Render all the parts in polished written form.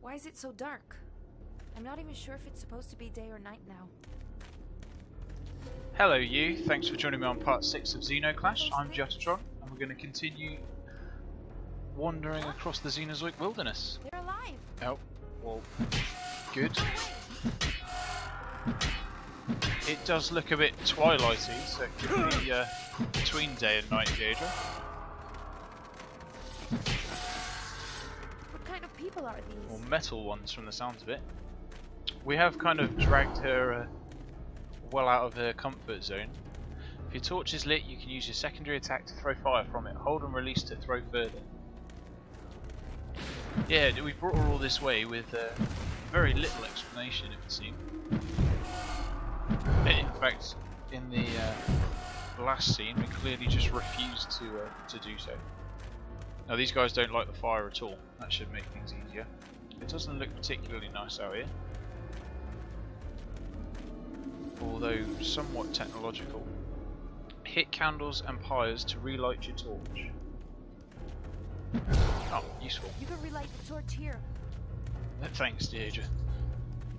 Why is it so dark? I'm not even sure if it's supposed to be day or night now. Hello you, thanks for joining me on part 6 of Zeno Clash. I'm Juttatron, and we're going to continue wandering across the Xenozoic wilderness. They're alive! Oh, well, good. It does look a bit twilighty, so it could be between day and night, Deadre. What kind of people are these? Or metal ones from the sounds of it. We have kind of dragged her well out of her comfort zone. If your torch is lit, you can use your secondary attack to throw fire from it. Hold and release to throw further. Yeah, we brought her all this way with very little explanation, it would seem. In fact, in the last scene, we clearly just refused to do so. Now these guys don't like the fire at all. That should make things easier. It doesn't look particularly nice out here, although somewhat technological. Hit candles and pyres to relight your torch. Oh, useful. You can relight the torch here. Thanks, Deadre.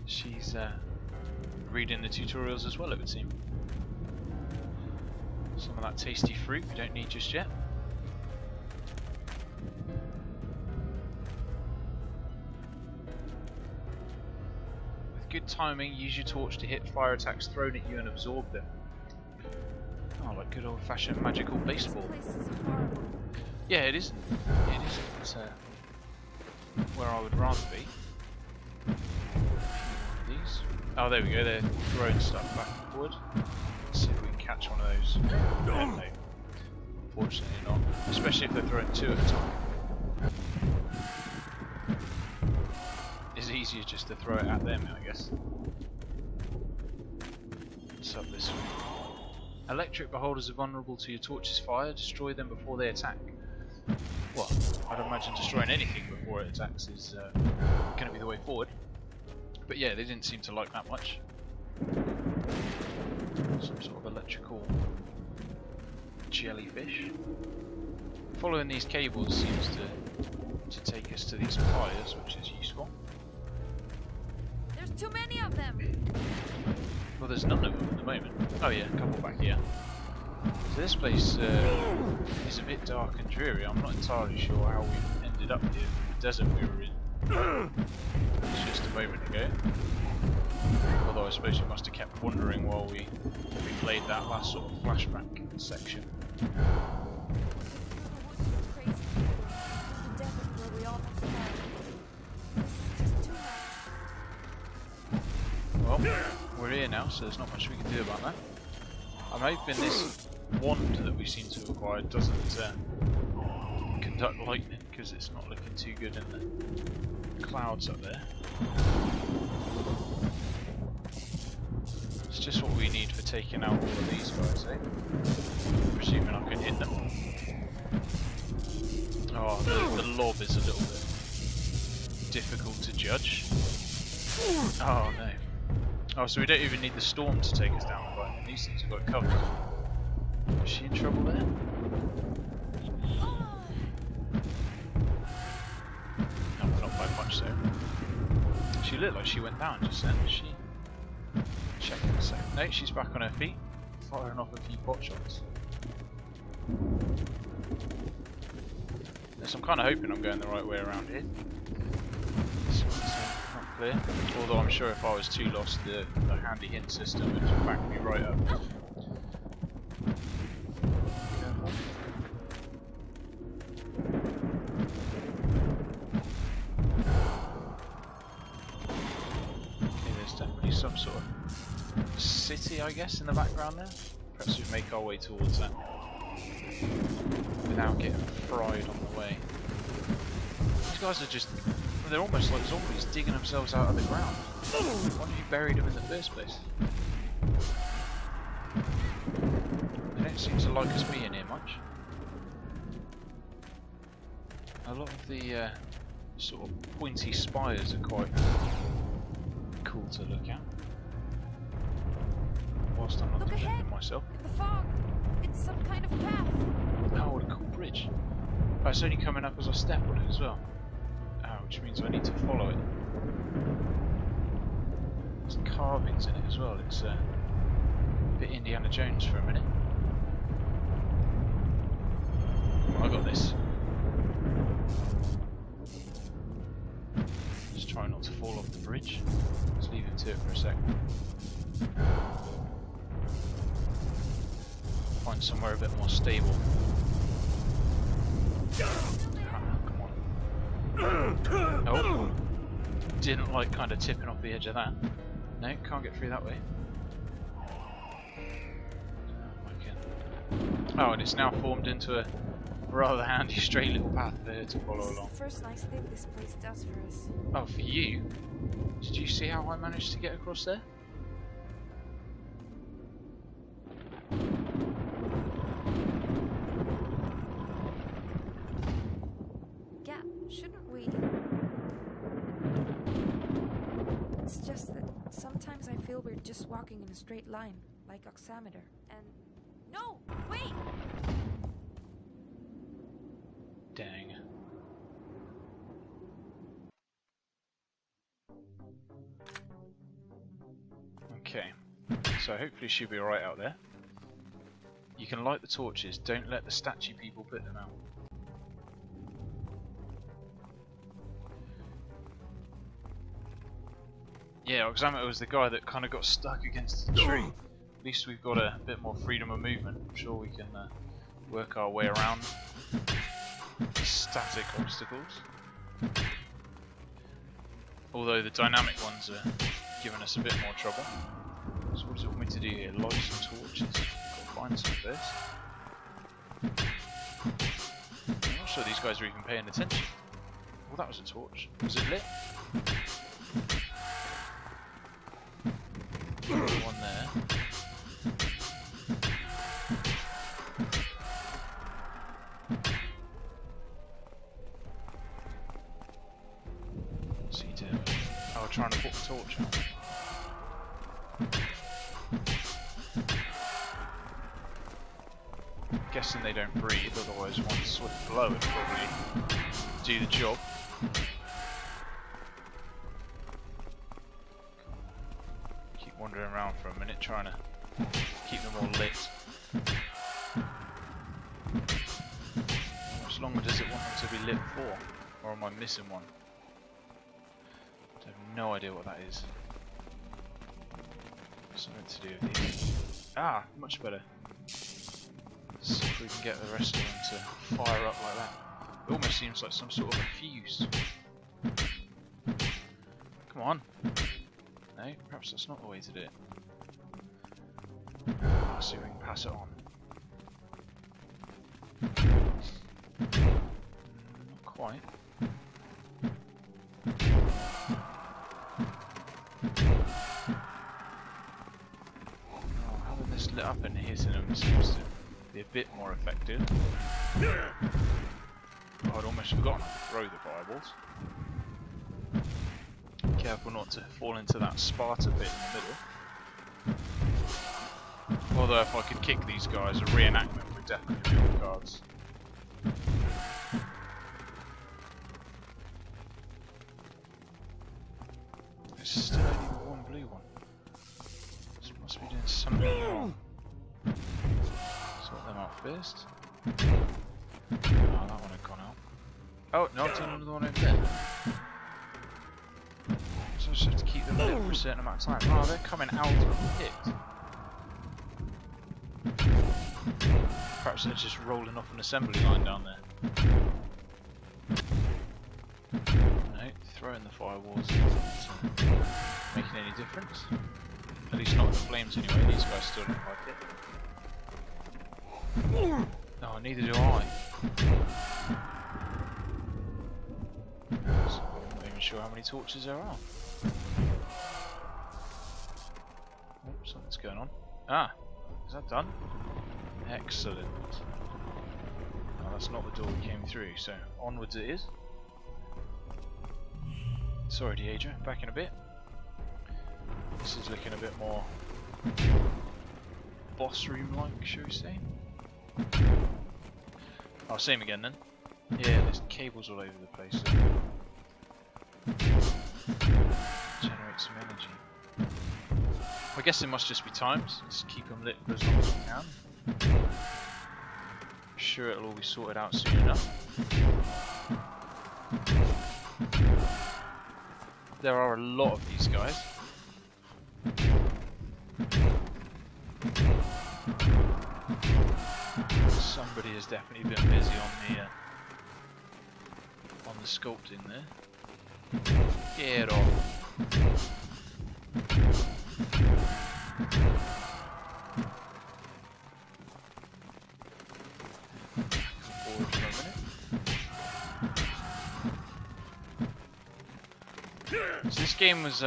She's reading the tutorials as well, it would seem. Some of that tasty fruit we don't need just yet. With good timing, use your torch to hit fire attacks thrown at you and absorb them. Oh, like good old-fashioned magical baseball. This place is horrible. Yeah, it isn't. It isn't where I would rather be. These. Oh, there we go. They're throwing stuff back and forward. Let's see if we can catch one of those. No. Unfortunately not. Especially if they're throwing two at a time. It's easier just to throw it at them, I guess. What's up this way? Electric beholders are vulnerable to your torch's fire. Destroy them before they attack. Well, I'd imagine destroying anything before it attacks is going to be the way forward. But yeah, they didn't seem to like that much. Some sort of electrical jellyfish. Following these cables seems to take us to these pyres, which is useful. There's too many of them! Well, there's none of them at the moment. Oh yeah, a couple back here. So this place is a bit dark and dreary. I'm not entirely sure how we ended up here. The desert we were in just a moment ago. Although I suppose we must have kept wandering while we played that last sort of flashback section. Crazy. The desert where we almost died. This is just too much. Well, we're here now, so there's not much we can do about that. I'm hoping this wand that we seem to have acquired doesn't conduct lightning, because it's not looking too good in the clouds up there. It's just what we need for taking out all of these guys, eh? Presuming I can hit them. Oh, the lob is a little bit difficult to judge. Oh no. Oh, so we don't even need the storm to take us down the right. These things have got covered. Is she in trouble there? No, not by much so. She looked like she went down just then. Is she? Check in a sec. No, she's back on her feet, firing off a few pot shots. Yes, I'm kind of hoping I'm going the right way around here. This one's not clear. Although I'm sure if I was too lost, the handy hint system would back me right up. Some sort of city, I guess, in the background there. Perhaps we make our way towards that without getting fried on the way. These guys are just—they're almost like zombies digging themselves out of the ground. Why have you buried them in the first place? They don't seem to like us being here much. A lot of the sort of pointy spires are quite cool to look at. Whilst I'm not defending myself. In the fog. It's some kind of path. Oh, what a cool bridge. Oh, it's only coming up as I step on it as well. Oh, which means I need to follow it. There's carvings in it as well. It's a bit Indiana Jones for a minute. I got this. Just try not to fall off the bridge. Let's leave him to it for a sec. Find somewhere a bit more stable. Come on. Oh! Didn't like kind of tipping off the edge of that. No, can't get through that way. Oh, and it's now formed into a rather handy straight little path there to follow along. This is the first nice thing this place does for us. Oh, for you? Did you see how I managed to get across there? Ghat, shouldn't we? It's just that sometimes I feel we're just walking in a straight line, like oximeter, and... No! Wait! Dang. Okay, so hopefully she'll be alright out there. You can light the torches, don't let the statue people put them out. Yeah, Oximeter was the guy that kind of got stuck against the tree. At least we've got a bit more freedom of movement. I'm sure we can work our way around static obstacles. Although the dynamic ones are giving us a bit more trouble. So what does it want me to do here? Light some torches. Gotta find some first. I'm not sure these guys are even paying attention. Well, that was a torch. Was it lit? One there. What's he doing? Oh, trying to put the torch out. Guessing they don't breathe, otherwise once would blow it probably do the job. Keep wandering around for a minute, trying to keep them all lit. How much longer does it want them to be lit for? Or am I missing one? I have no idea what that is. Something to do with these. Ah, much better. See if we can get the rest of them to fire up like that. It almost seems like some sort of a fuse. Come on. No, perhaps that's not the way to do it. Let's see if we can pass it on. Not quite. Oh, having this lit up and hitting them seems to be a bit more effective. Oh, I'd almost forgotten to throw the fireballs. Careful not to fall into that Sparta bit in the middle. Although if I could kick these guys, a reenactment would definitely be on the cards. There's still only one blue one. This must be doing something wrong. Sort them out first. Oh, that one had gone out. Oh, no, I've done another one over there. So I just have to keep them lit for a certain amount of time. Oh, they're coming out of the pit. Perhaps they're just rolling off an assembly line down there. No, throwing the firewalls isn't making any difference. At least not with the flames anyway, these guys still don't like it. Oh, neither do I. So I'm not even sure how many torches there are. Oh, something's going on. Ah, is that done? Excellent. Oh, that's not the door we came through, so onwards it is. Sorry, Deadre, back in a bit. This is looking a bit more boss room-like, shall we say? Oh, same again then. Yeah, there's cables all over the place. So some energy. I guess it must just be timed. Just keep them lit for as long as we can. I'm sure it'll all be sorted out soon enough. There are a lot of these guys. Somebody has definitely been busy on the sculpting there. Get off. Forward for a minute. So this game was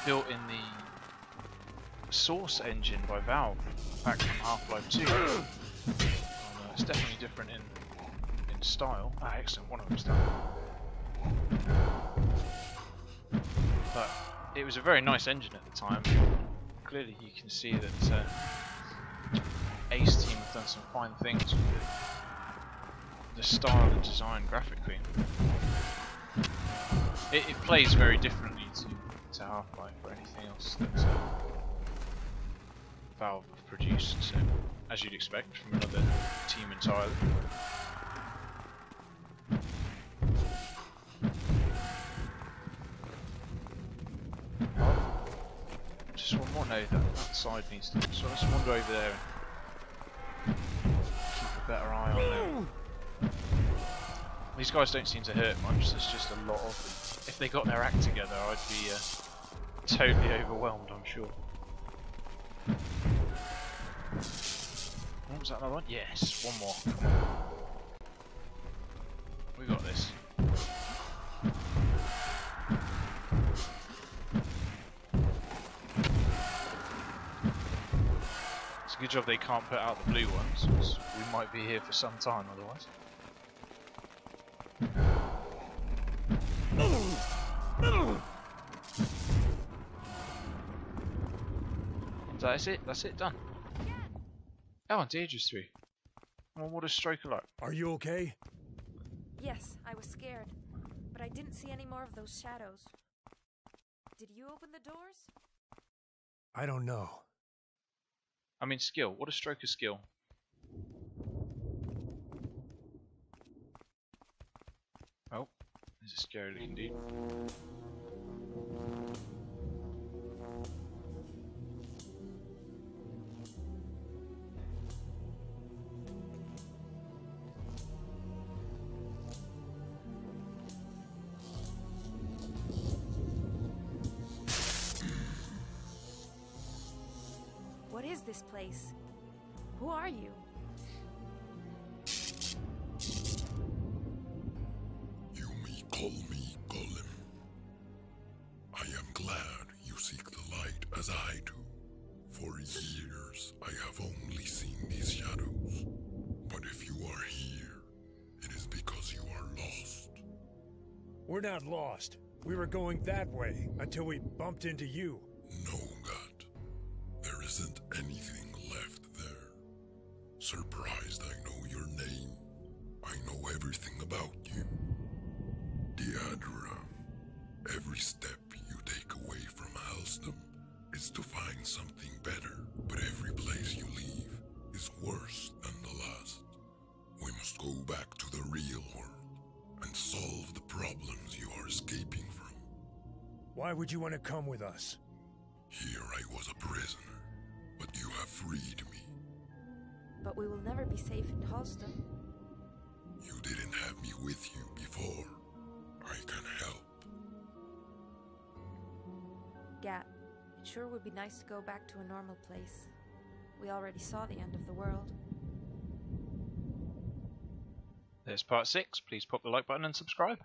built in the Source engine by Valve back from Half-Life 2. It's definitely different in style. Ah, excellent, one of them's done. But it was a very nice engine at the time. Clearly you can see that Ace team have done some fine things with the style and design graphically. It plays very differently to Half-Life or anything else that Valve have produced, so as you'd expect from another team entirely. Just one more. No, that side needs to. So let's wander over there and keep a better eye on them. These guys don't seem to hurt much. There's just a lot of them. If they got their act together, I'd be totally overwhelmed, I'm sure. Oh, was that another one? Yes, one more. Come on. We got this. It's a good job they can't put out the blue ones, because we might be here for some time otherwise. So that's it. That's it. Done. Oh, and Deidre's through. Well, what does Stroker like? Are you okay? Yes, I was scared, but I didn't see any more of those shadows. Did you open the doors? I don't know. I mean, skill. What is Stroker's skill? Oh, this is scary looking dude. What is this place? Who are you? You may call me Golem. I am glad you seek the light as I do. For years I have only seen these shadows. But if you are here, it is because you are lost. We're not lost. We were going that way until we bumped into you. No, Ghat. There isn't anything left there. Surprised I know your name. I know everything about you. Deadre. Every step you take away from Halston is to find something better, but every place you leave is worse than the last. We must go back to the real world and solve the problems you are escaping from. Why would you want to come with us? Here I was a prisoner, but you have freed me. But we will never be safe in Halston. You didn't have me with you before. I can help. Ghat, it sure would be nice to go back to a normal place. We already saw the end of the world. There's part 6. Please pop the like button and subscribe.